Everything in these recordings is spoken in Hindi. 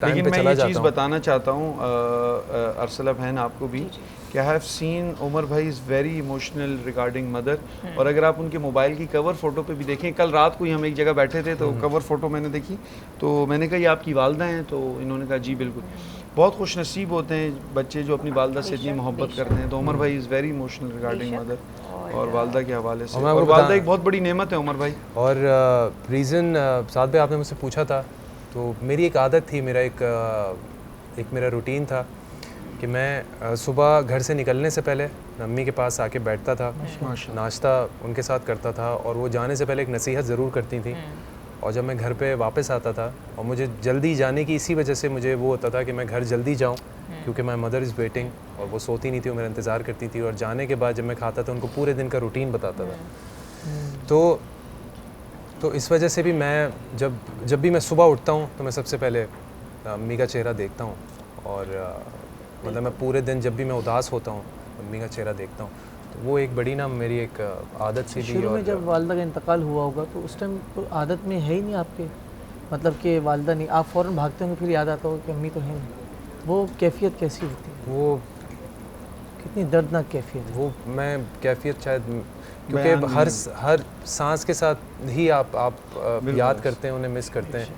लेकिन मैं ये चीज़ बताना चाहता हूँ अरसला बहन आपको भी कि आई हैव सीन उमर भाई is very emotional regarding mother. और अगर आप उनके मोबाइल की कवर फ़ोटो पे भी देखें, कल रात को ही हम एक जगह बैठे थे तो कवर फ़ोटो मैंने देखी तो मैंने कहा ये आपकी वालदा हैं, तो इन्होंने कहा जी बिल्कुल। बहुत खुश नसीब होते हैं बच्चे जो अपनी वालदा से इतनी मोहब्बत करते हैं। तो उमर भाई is very emotional regarding mother और वालदा के हवाले से, और वालदा एक बहुत बड़ी नेमत है उमर भाई। और रीज़न साथ में आपने मुझसे पूछा था, तो मेरी एक आदत थी, मेरा रूटीन था कि मैं सुबह घर से निकलने से पहले अम्मी के पास आके बैठता था, नाश्ता उनके साथ करता था, और वो जाने से पहले एक नसीहत ज़रूर करती थी। और जब मैं घर पे वापस आता था, और मुझे जल्दी जाने की इसी वजह से मुझे वो होता था कि मैं घर जल्दी जाऊं, क्योंकि माई मदर इज़ वेटिंग, और वो सोती नहीं थी, वो मेरा इंतज़ार करती थी। और जाने के बाद जब मैं खाता था, उनको पूरे दिन का रूटीन बताता था। तो इस वजह से भी मैं जब भी मैं सुबह उठता हूँ तो मैं सबसे पहले अम्मी का चेहरा देखता हूँ। और मतलब मैं पूरे दिन जब भी मैं उदास होता हूँ अम्मी का चेहरा देखता हूँ। तो वो एक बड़ी मेरी एक आदत सी थी। शुरू में जब वालदा का इंतकाल हुआ होगा तो उस टाइम तो आदत में है ही नहीं आपके, मतलब कि वालदा नहीं, आप फ़ौरन भागते होंगे, फिर याद आता होगा कि अम्मी तो है नहीं। वो कैफियत कैसी होती है? वो कितनी दर्दनाक कैफियत है? वो मैं कैफियत शायद, क्योंकि हर सांस के साथ ही आप याद करते हैं, उन्हें मिस करते हैं।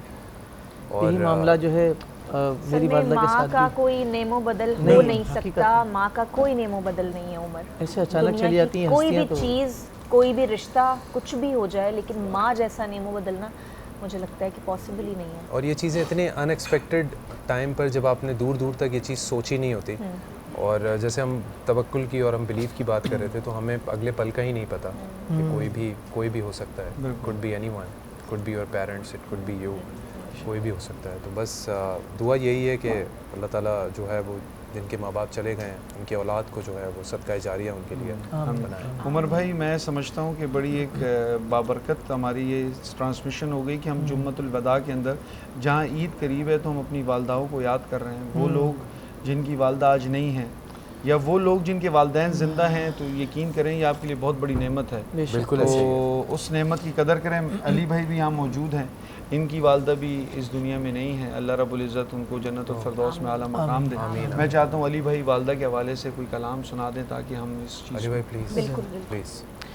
और यही मामला जो है मेरी वालदा के साथ का कोई नेमो बदल हो नहीं सकता। माँ का कोई नेमो बदल नहीं है उमर। ऐसे अचानक चली जाती हैं कोई भी चीज़, कोई भी रिश्ता, कुछ भी हो जाए, लेकिन माँ जैसा नेमो बदलना मुझे लगता है कि पॉसिबल ही नहीं है। और ये चीज़ें इतने अनएक्सपेक्टेड टाइम पर, जब आपने दूर दूर तक ये चीज़ सोची नहीं होती। और जैसे हम तवक्कुल की और हम बिलीव की बात कर रहे थे, तो हमें अगले पल का ही नहीं पता कि कोई भी हो सकता है। Could be anyone, could be your parents, it could be you, कोई भी हो सकता है। तो बस दुआ यही है कि अल्लाह ताला जो है वो जिनके माँ बाप चले गए हैं, उनकी औलाद को जो है वो सदका जारिया उनके लिए बनाए। उमर भाई मैं समझता हूँ कि बड़ी एक बाबरकत हमारी ये ट्रांसमिशन हो गई कि हम जुम्मतुल वदा के अंदर जहाँ ईद करीब है तो हम अपनी वालदाओं को याद कर रहे हैं। वो लोग जिनकी वालदा आज नहीं हैं, या वो लोग जिनके वालदैन ज़िंदा हैं, तो यकीन करें ये आपके लिए बहुत बड़ी नेमत है। बिल्कुल। तो उस नेमत की कदर करें। अली भाई भी यहाँ मौजूद हैं, इनकी वालदा भी इस दुनिया में नहीं है। अल्लाह रब्बुल इज़्ज़त उनको जन्नतुल फिरदौस में आला मकाम दे। मैं चाहता हूँ अली भाई वालदा के हवाले से कोई कलाम सुना दें ताकि हम इस चीज़ अली भाई प्लीज़ बिल्कुल प्लीज़।